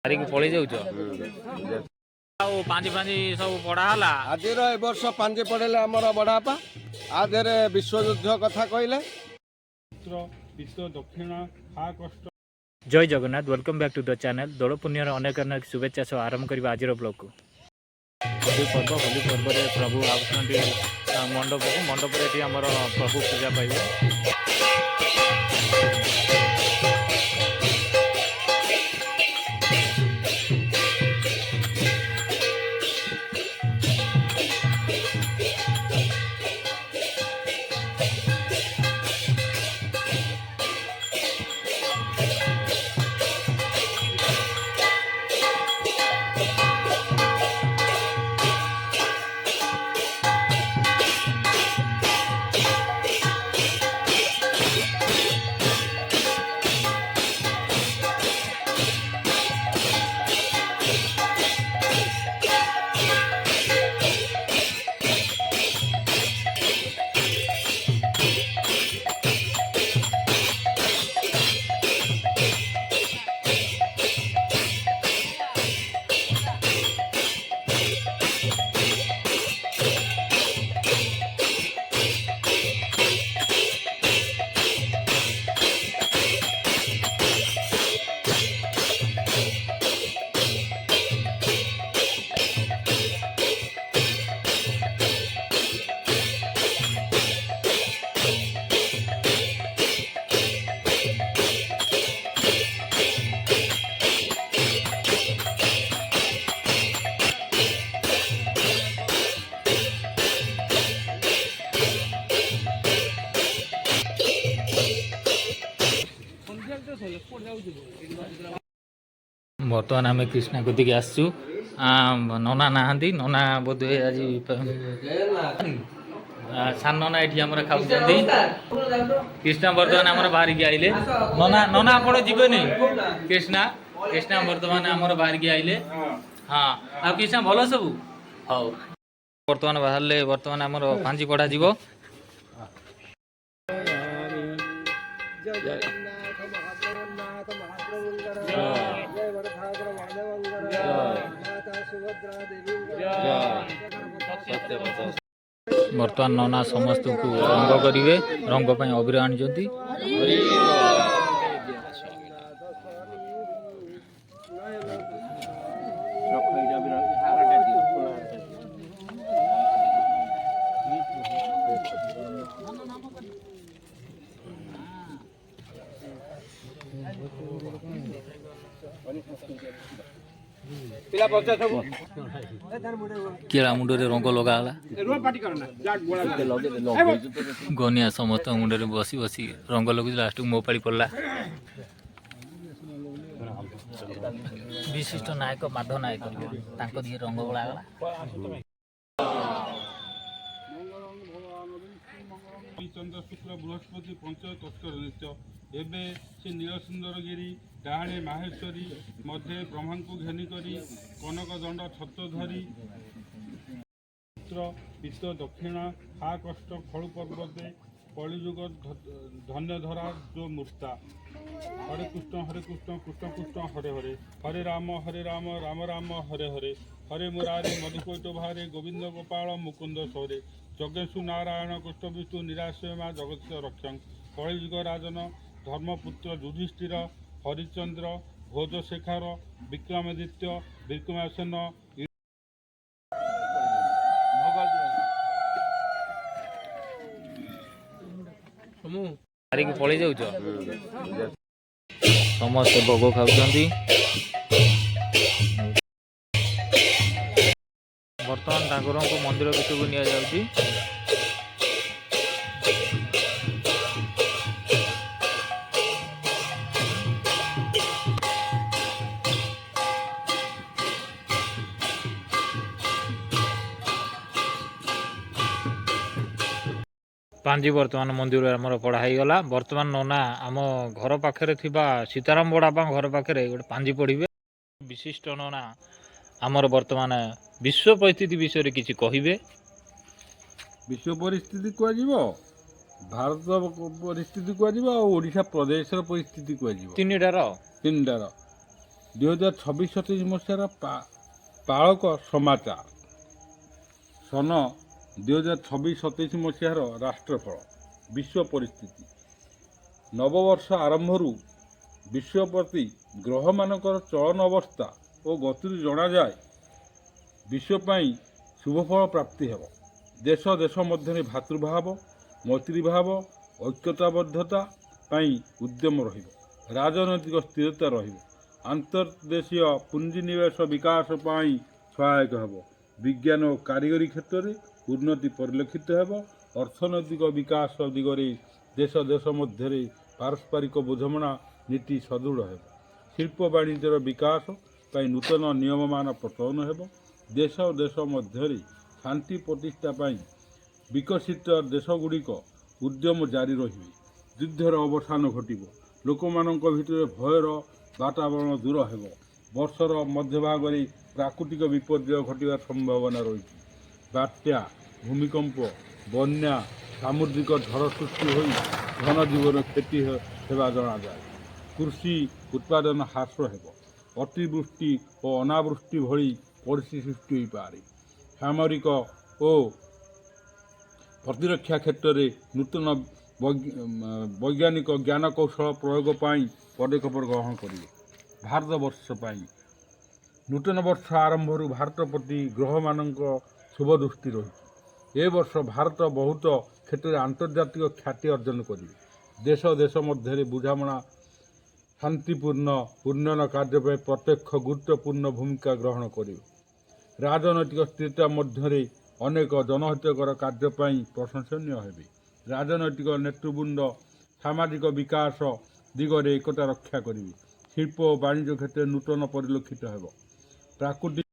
तारिक पळै जाउछ ଆଉ ପାଞ୍ଚ ସବୁ ପଢା ହେଲା। ଆଜିର ଏ ବର୍ଷ ପାଞ୍ଜି ପଢେଇଲେ ଆମର ବଡ଼ବାପା ଆଦେହରେ ବିଶ୍ୱଯୁଦ୍ଧ କଥା କହିଲେ। जय Jagannath welcome back to the channel. Dol पुण्यर अनेक अनेक शुभेच्छा सह आरंभ करवा आज ब्लॉग को। होली पर्व में प्रभु आसुँच मंडप को मंडप आमर प्रभु पूजा पाइबे। बर्तमान आम कृष्णा कदी आसचु नना ना नना बोध आज सान नना ये आम खाऊ कृष्णा बर्तमान आम बाहर की आइले नना नना आप जीवन कृष्णा कृष्णा बर्तमान आम बाहर की आइले। हाँ आ कृष्णा भल सब हाँ बर्तमान बाहर बर्तमान आम पांची पढ़ा जीव। बर्तमान नना समस्त को रंग करेंगे रंग अबीर आनी केड़ा मुंडे रंग लगाला गनिया समस्त मुंडे बसी बसी रंग लगे लास्ट मो पाड़ी पड़ला। विशिष्ट नायक माधव नायक दिए रंग लगाला। चंद्र शुक्र बृहस्पति पंच तस्कर नित्य एवं से नीलसुंदरगिरी डाणे माहेश्वरी मध्य ब्रह्मा को घेनिकरी कनक दंड छत धरी पित्त दक्षिणा हा कष्ट खड़ु पर्वते कलिजुग धन्य धरा जो मूर्ता हरे कृष्ण कृष्ण कृष्ण हरे हरे हरे राम राम राम हरे हरे हरे मुरारे मधुकैट भारे गोविंद गोपाल मुकुंद सौरे जगेशु नारायण कृष्ण विष्णु निराशय माँ जगत रक्षं कलिजुग राजन धर्मपुत्र युधिष्ठिर हरिचंद्र भोजशेखर विक्रमादित्य विक्रमासन तारिक पळै जाउछ समस्त भोग खाउछंती। बर्तमान ठाकुर को मंदिर भितर को निया जाउची। पांजी बर्तमान मंदिर आमर पढ़ाई गला। बर्तमान नना आम घर पाखे सीताराम बड़ापा घर पाखे गोटे पांजी पढ़े विशिष्ट नना आमर बर्तमान विश्व परिस्थिति विषय किसी कहे। विश्व परिस्थिति कह भारत परिस्थिति कह ओडिशा प्रदेश परिस्थिति कह तीन टार 2026-27 ମସିହାର ପାଳକ ସମାଚାର ସନ 2026-27 ମସିହାର ରାଷ୍ଟ୍ରଫଳ ବିଶ୍ୱ ପରିସ୍ଥିତି। ନବବର୍ଷ ଆରମ୍ଭରୁ ବିଶ୍ୱ ପ୍ରତି ଗ୍ରହମାନଙ୍କର ଚଳନ ଅବସ୍ଥା ଓ ଗତିରୁ ଜଣାଯାଏ ବିଶ୍ୱ ପାଇଁ ଶୁଭଫଳ ପ୍ରାପ୍ତି ହେବ। ଦେଶ ଦେଶ ମଧ୍ୟରେ ଭାତୃଭାବ ମୈତ୍ରୀଭାବ ଐକ୍ୟତାବଦ୍ଧତା ପାଇଁ ଉଦ୍ୟମ ରହିବ। ରାଜନୈତିକ ସ୍ଥିରତା ରହିବ। ଆନ୍ତର୍ଦେଶୀୟ ପୁଞ୍ଜିନିବେଶ ବିକାଶ ପାଇଁ ସହାୟକ ହେବ। ବିଜ୍ଞାନ ଓ କାରିଗରୀ କ୍ଷେତ୍ରରେ ଉନ୍ନତି ପରିଲକ୍ଷିତ ହେବ। ଅର୍ଥନୈତିକ ବିକାଶ ଦିଗରେ ଦେଶ ଦେଶ ମଧ୍ୟରେ ପାରସ୍ପରିକ ବୁଝାମଣା ନୀତି ସଦୃଢ଼ ହେବ। ଶିଳ୍ପ ବାଣିଜ୍ୟର ବିକାଶ ପାଇଁ ନୂତନ ନିୟମମାନ ପ୍ରଚଳନ ହେବ। ଦେଶ ଦେଶ ମଧ୍ୟରେ ଶାନ୍ତି ପ୍ରତିଷ୍ଠା ପାଇଁ ବିକଶିତ ଦେଶଗୁଡ଼ିକ ଉଦ୍ୟମ ଜାରି ରହିବେ। ଯୁଦ୍ଧର ଅବସାନ ଘଟିବ। ଲୋକମାନଙ୍କ ଭିତରେ ଭୟର ବାତାବରଣ ଦୂର ହେବ। ବର୍ଷର ମଧ୍ୟଭାଗରେ ପ୍ରାକୃତିକ ବିପର୍ଯ୍ୟୟ ଘଟିବାର ସମ୍ଭାବନା ରହିଛି। ବାତ୍ୟା ଭୂମିକମ୍ପ ବନ୍ୟା ସାମୁଦ୍ରିକ ଝଡ଼ ସୃଷ୍ଟି ହୋଇ ଧନଜୀବନ କ୍ଷତି ହେବା ଜଣାଯାଏ। କୃଷି ଉତ୍ପାଦନ ହ୍ରାସ ହେବ। ଅତିବୃଷ୍ଟି ଓ ଅନାବୃଷ୍ଟି ଭଳି ପରିସ୍ଥିତି ସୃଷ୍ଟି ହୋଇପାରେ। ସାମରିକ ଓ ପ୍ରତିରକ୍ଷା କ୍ଷେତ୍ରରେ ନୂତନ ବୈଜ୍ଞାନିକ ଜ୍ଞାନକୌଶଳ ପ୍ରୟୋଗ ପାଇଁ ପଦକ୍ଷେପ ଗ୍ରହଣ କରିବେ। ଭାରତବର୍ଷ ପାଇଁ ନୂତନ ବର୍ଷ ଆରମ୍ଭରୁ ଭାରତ ପ୍ରତି ଗ୍ରହମାନଙ୍କ ଶୁଭ ଦୃଷ୍ଟି ରହିଛି। ଏ ବର୍ଷ ଭାରତ ବହୁତ କ୍ଷେତ୍ରରେ ଆନ୍ତର୍ଜାତିକ ଖ୍ୟାତି ଅର୍ଜନ କରିବେ। ଦେଶ ଦେଶ ମଧ୍ୟରେ ବୁଝାମଣା ଶାନ୍ତିପୂର୍ଣ୍ଣ ଉନ୍ନୟନ କାର୍ଯ୍ୟ ପାଇଁ ପ୍ରତ୍ୟକ୍ଷ ଗୁରୁତ୍ୱପୂର୍ଣ୍ଣ ଭୂମିକା ଗ୍ରହଣ କରିବେ। ରାଜନୈତିକ ସ୍ଥିରତା ମଧ୍ୟରେ ଅନେକ ଜନହିତକର କାର୍ଯ୍ୟ ପାଇଁ ପ୍ରଶଂସନୀୟ ହେବେ। ରାଜନୈତିକ ନେତୃବୃନ୍ଦ ସାମାଜିକ ବିକାଶ ଦିଗରେ ଏକତା ରକ୍ଷା କରିବେ। ଶିଳ୍ପ ଓ ବାଣିଜ୍ୟ କ୍ଷେତ୍ରରେ ନୂତନ ପରିଲକ୍ଷିତ ହେବ। ପ୍ରାକୃତିକ